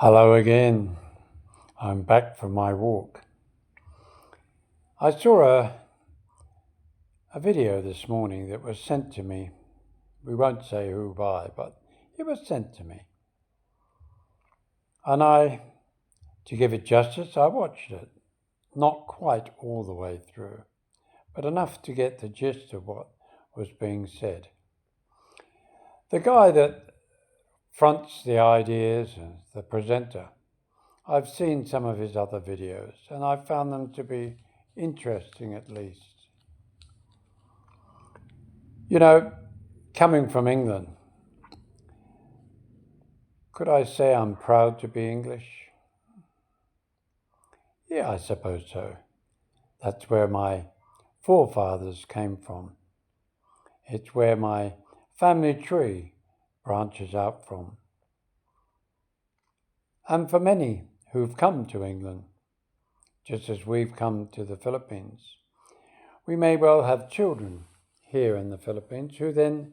Hello again. I'm back from my walk. I saw a video this morning that was sent to me. We won't say who by, but it was sent to me. And to give it justice, I watched it. Not quite all the way through, but enough to get the gist of what was being said. The guy that fronts the ideas, the presenter, I've seen some of his other videos and I found them to be interesting at least. You know, coming from England, could I say I'm proud to be English? Yeah, I suppose so. That's where my forefathers came from. It's where my family tree branches out from. And for many who've come to England, just as we've come to the Philippines, we may well have children here in the Philippines who then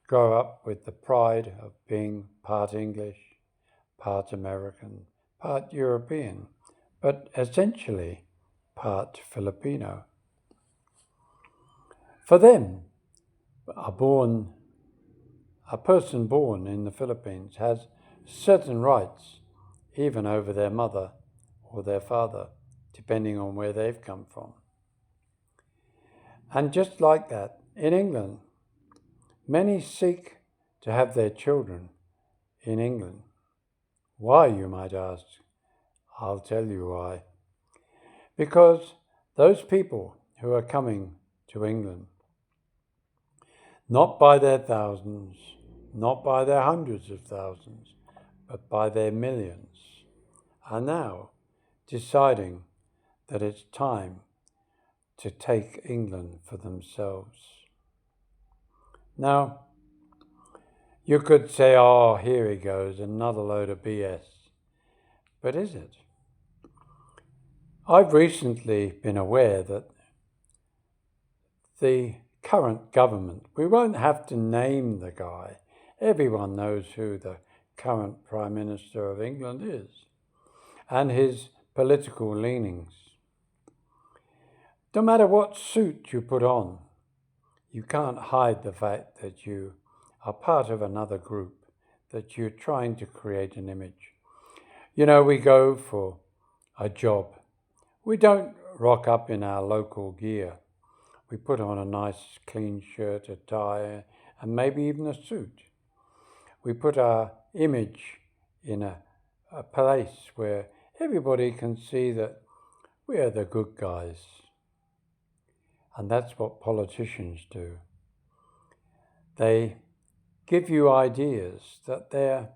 grow up with the pride of being part English, part American, part European, but essentially part Filipino. For them, a person born in the Philippines has certain rights, even over their mother or their father, depending on where they've come from. And just like that, in England, many seek to have their children in England. Why, you might ask? I'll tell you why. Because those people who are coming to England, not by their thousands, not by their hundreds of thousands, but by their millions, are now deciding that it's time to take England for themselves. Now, you could say, oh, here he goes, another load of BS. But is it? I've recently been aware that the current government, we won't have to name the guy. Everyone knows who the current Prime Minister of England is and his political leanings. No matter what suit you put on, you can't hide the fact that you are part of another group, that you're trying to create an image. You know, we go for a job. We don't rock up in our local gear. We put on a nice clean shirt, a tie, and maybe even a suit. We put our image in a place where everybody can see that we are the good guys. And that's what politicians do. They give you ideas that they're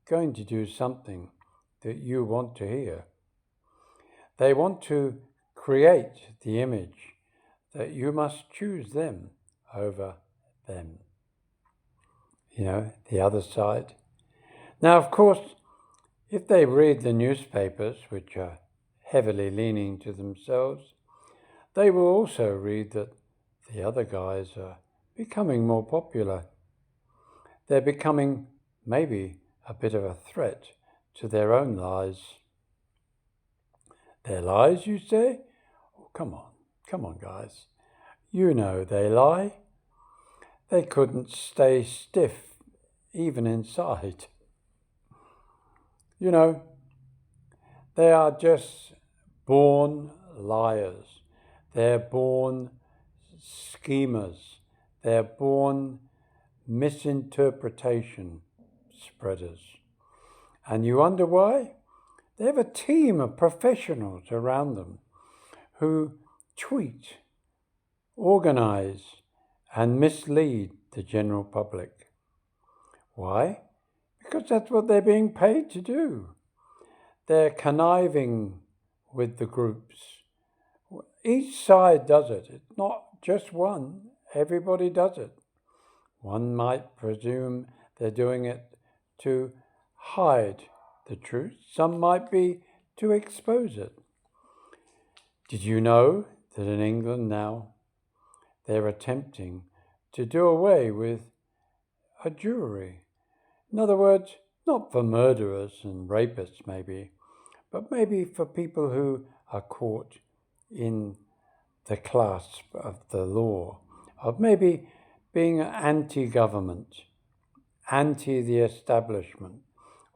going to do something that you want to hear. They want to create the image that you must choose them over them. You know, the other side. Now, of course, if they read the newspapers, which are heavily leaning to themselves, they will also read that the other guys are becoming more popular. They're becoming maybe a bit of a threat to their own lies. Their lies, you say? Oh, come on, guys. You know they lie. They couldn't stay stiff, even inside. You know, they are just born liars. They're born schemers. They're born misinterpretation spreaders. And you wonder why? They have a team of professionals around them who tweet, organize, and mislead the general public. Why? Because that's what they're being paid to do. They're conniving with the groups. Each side does it. It's not just one. Everybody does it. One might presume they're doing it to hide the truth. Some might be to expose it. Did you know that in England now they're attempting to do away with a jury? In other words, Not for murderers and rapists, maybe, but maybe for people who are caught in the clasp of the law, of maybe being anti-government, anti the establishment.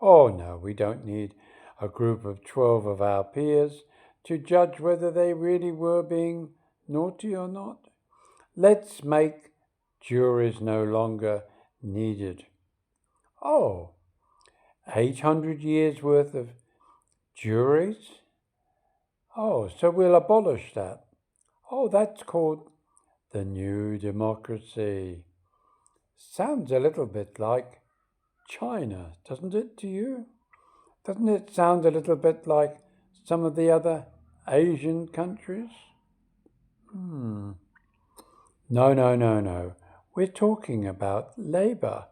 Oh no, we don't need a group of 12 of our peers to judge whether they really were being naughty or not. Let's make juries no longer needed. Oh, 800 years worth of juries? Oh, so we'll abolish that. Oh, that's called the new democracy. Sounds a little bit like China, doesn't it to you? Doesn't it sound a little bit like some of the other Asian countries? No, no, no, no. We're talking about Labour.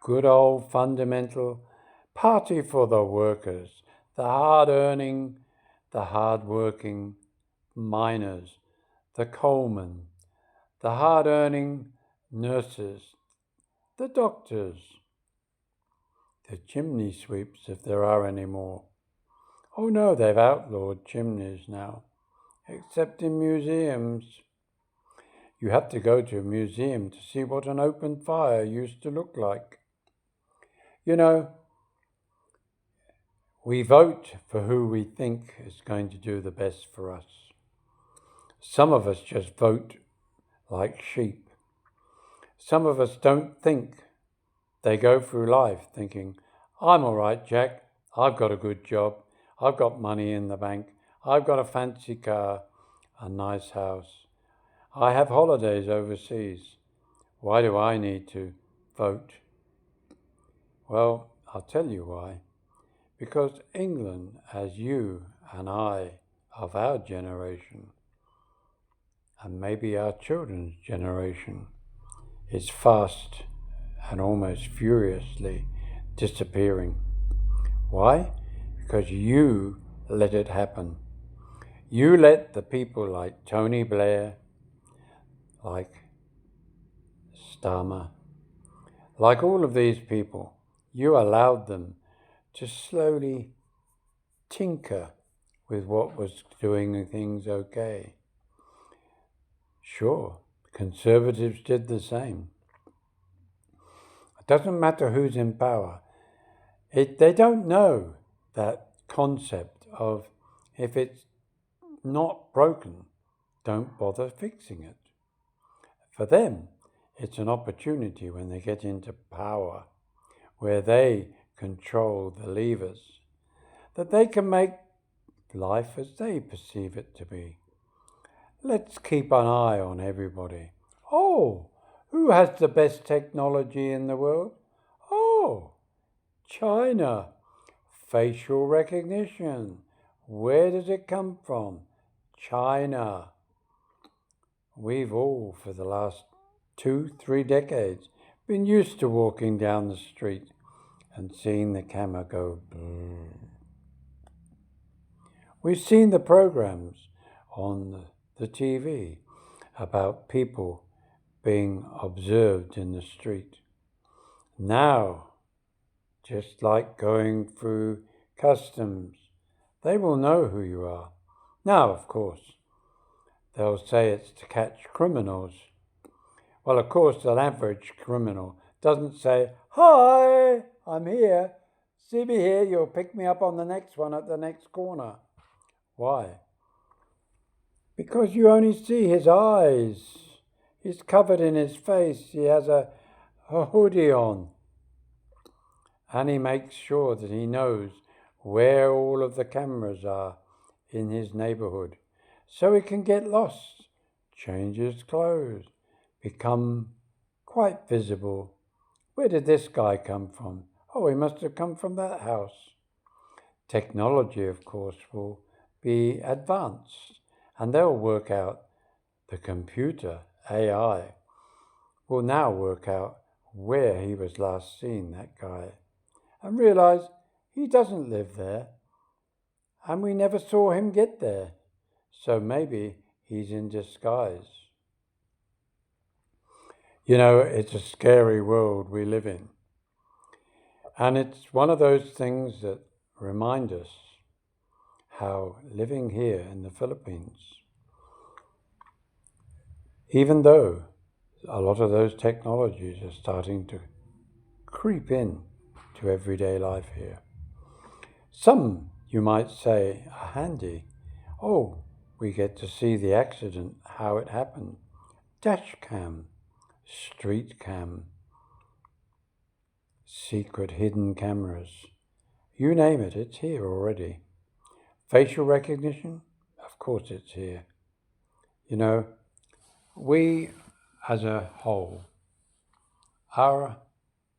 Good old fundamental party for the workers, the hard-earning, the hard-working miners, the coalmen, the hard-earning nurses, the doctors, the chimney sweeps, if there are any more. Oh no, they've outlawed chimneys now, except in museums. You have to go to a museum to see what an open fire used to look like. You know, we vote for who we think is going to do the best for us. Some of us just vote like sheep. Some of us don't think. They go through life thinking, I'm all right, Jack. I've got a good job. I've got money in the bank. I've got a fancy car, a nice house. I have holidays overseas. Why do I need to vote? Well, I'll tell you why. Because England, as you and I of our generation, and maybe our children's generation, is fast and almost furiously disappearing. Why? Because you let it happen. You let the people like Tony Blair, like Starmer, like all of these people, you allowed them to slowly tinker with what was doing things okay. Sure, conservatives did the same. It doesn't matter who's in power. They don't know that concept of if it's not broken, don't bother fixing it. For them, it's an opportunity when they get into power, where they control the levers, that they can make life as they perceive it to be. Let's keep an eye on everybody. Oh, who has the best technology in the world? Oh, China. Facial recognition. Where does it come from? China. We've all, for the last 2-3 decades, been used to walking down the street and seeing the camera go boom. We've seen the programs on the TV about people being observed in the street. Now, just like going through customs, they will know who you are. Now, of course, they'll say it's to catch criminals. Well, of course, an average criminal doesn't say, "Hi, I'm here. See me here, you'll pick me up on the next one at the next corner." Why? Because you only see his eyes. He's covered in his face. He has a hoodie on. And he makes sure that he knows where all of the cameras are in his neighborhood. So he can get lost, change his clothes, become quite visible. Where did this guy come from? Oh, he must have come from that house. Technology, of course, will be advanced, and they'll work out, the computer, AI, will now work out where he was last seen, that guy, and realize he doesn't live there, and we never saw him get there, so maybe he's in disguise. You know, it's a scary world we live in. And it's one of those things that remind us how living here in the Philippines, even though a lot of those technologies are starting to creep in to everyday life here, some, you might say, are handy. Oh, we get to see the accident, how it happened. Dash cam, street cam, secret hidden cameras. You name it, it's here already. Facial recognition, of course it's here. You know, we as a whole are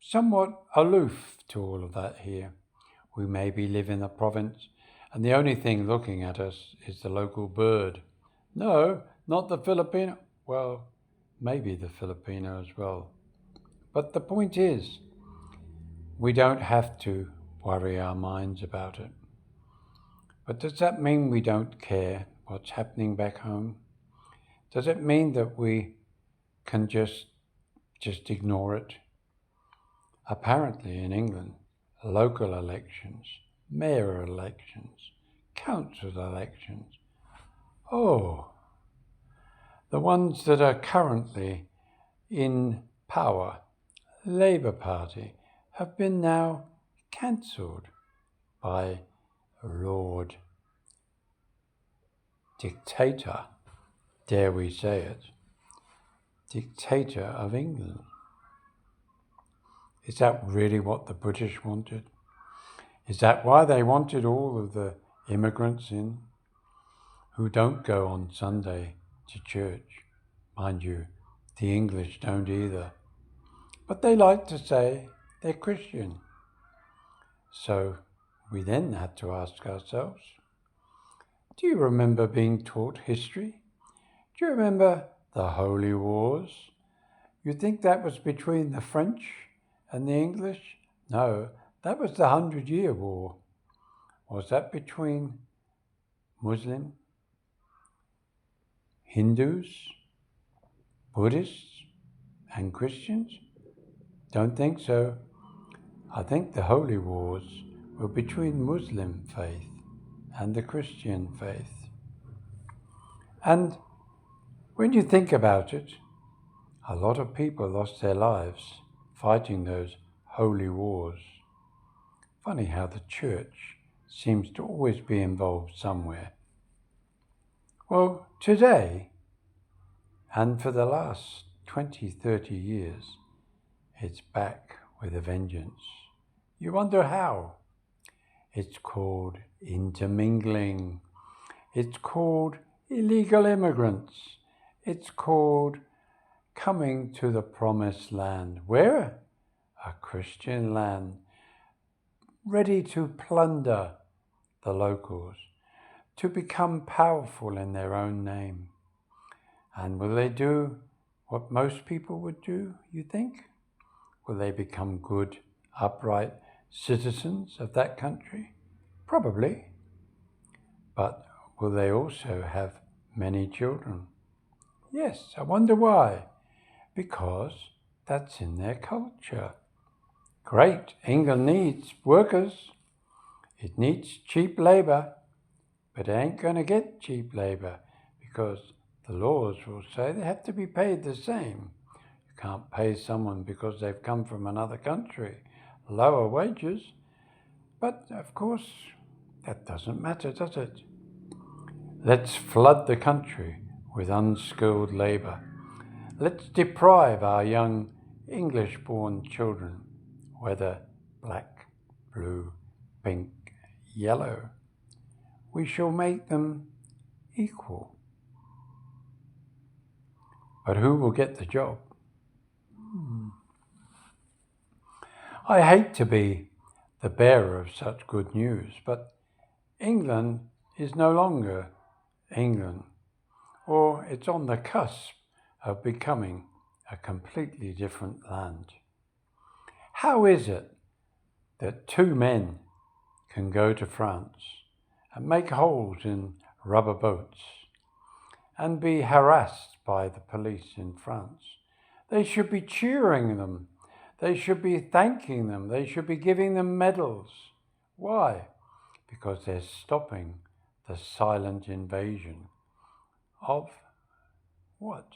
somewhat aloof to all of that here. We maybe live in a province and the only thing looking at us is the local bird. No, not the Filipino. Well, maybe the Filipino as well. But the point is, we don't have to worry our minds about it. But does that mean we don't care what's happening back home? Does it mean that we can just ignore it? Apparently in England, local elections, mayor elections, council elections, the ones that are currently in power, Labour Party, have been now cancelled by Lord Dictator, dare we say it, Dictator of England. Is that really what the British wanted? Is that why they wanted all of the immigrants in who don't go on Sunday to church? Mind you, the English don't either. But they like to say they're Christian. So we then had to ask ourselves, do you remember being taught history? Do you remember the Holy Wars? You think that was between the French and the English? No, that was the 100-Year War. Was that between Muslim, Hindus, Buddhists, and Christians? Don't think so. I think the Holy Wars were between Muslim faith and the Christian faith. And when you think about it, a lot of people lost their lives fighting those holy wars. Funny how the church seems to always be involved somewhere. Well, today, and for the last 20, 30 years, it's back with a vengeance. You wonder how? It's called intermingling. It's called illegal immigrants. It's called coming to the promised land. Where? A Christian land, ready to plunder the locals, to become powerful in their own name. And will they do what most people would do, you think? Will they become good, upright citizens of that country? Probably. But will they also have many children? Yes, I wonder why. Because that's in their culture. Great, England needs workers. It needs cheap labour, but it ain't going to get cheap labour because the laws will say they have to be paid the same. You can't pay someone because they've come from another country lower wages. But of course, that doesn't matter, does it? Let's flood the country with unskilled labour. Let's deprive our young English-born children, whether black, blue, pink, yellow. We shall make them equal. But who will get the job? I hate to be the bearer of such good news, but England is no longer England, or it's on the cusp of becoming a completely different land. How is it that two men can go to France and make holes in rubber boats and be harassed by the police in France? They should be cheering them. They should be thanking them. They should be giving them medals. Why? Because they're stopping the silent invasion of what?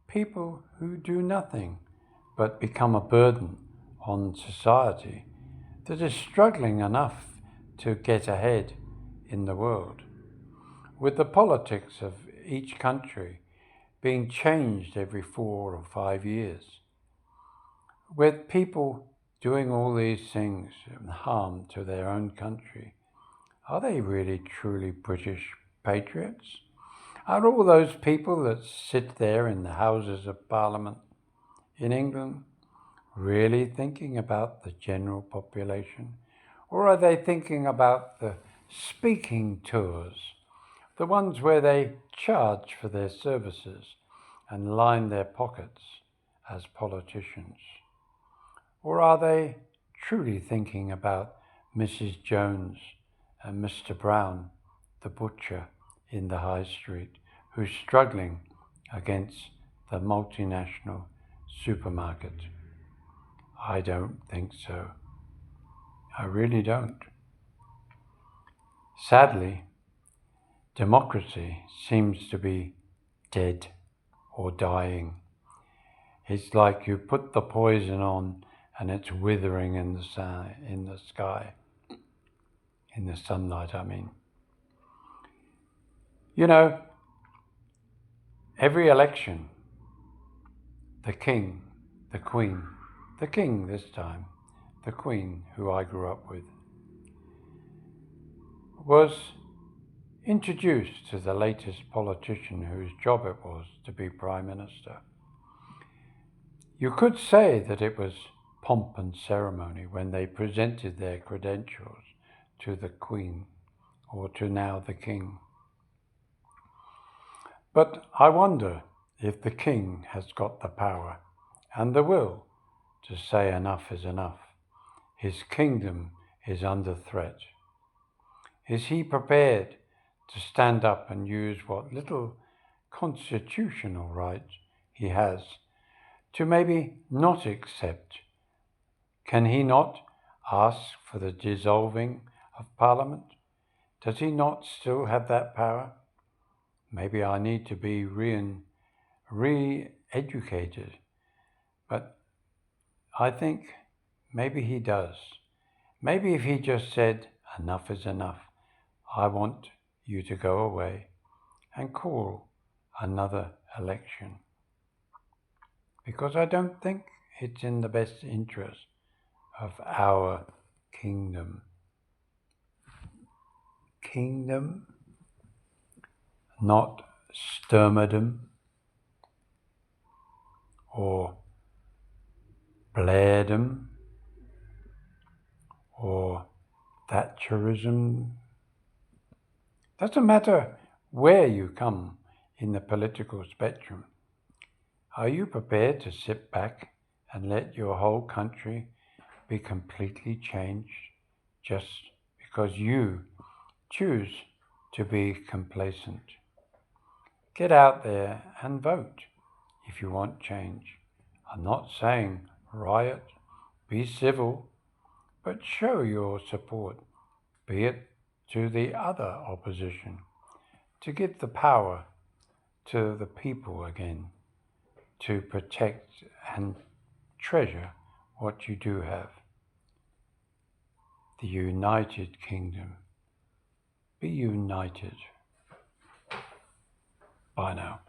People who do nothing but become a burden on society that is struggling enough to get ahead in the world. With the politics of each country being changed every 4 or 5 years, with people doing all these things and harm to their own country, are they really truly British patriots? Are all those people that sit there in the Houses of Parliament in England really thinking about the general population? Or are they thinking about the speaking tours, the ones where they charge for their services and line their pockets as politicians? Or are they truly thinking about Mrs. Jones and Mr. Brown, the butcher in the high street, who's struggling against the multinational supermarket? I don't think so. I really don't. Sadly, democracy seems to be dead or dying. It's like you put the poison on and it's withering in the sky, in the sunlight, I mean. You know, every election, the king, the queen, the king this time, the queen who I grew up with, was introduced to the latest politician whose job it was to be Prime Minister. You could say that it was pomp and ceremony when they presented their credentials to the Queen, or to now the King. But I wonder if the King has got the power and the will to say enough is enough. His kingdom is under threat. Is he prepared to stand up and use what little constitutional right he has to maybe not accept? Can he not ask for the dissolving of Parliament? Does he not still have that power? Maybe I need to be re-educated, but I think maybe he does. Maybe if he just said, enough is enough, I want you to go away and call another election. Because I don't think it's in the best interest of our kingdom. Kingdom, not Sturmerdom or Blairdom or Thatcherism. Doesn't matter where you come in the political spectrum. Are you prepared to sit back and let your whole country be completely changed just because you choose to be complacent? Get out there and vote if you want change. I'm not saying riot, be civil, but show your support, be it to the other opposition, to give the power to the people again, to protect and treasure what you do have. The United Kingdom. Be united. Bye now.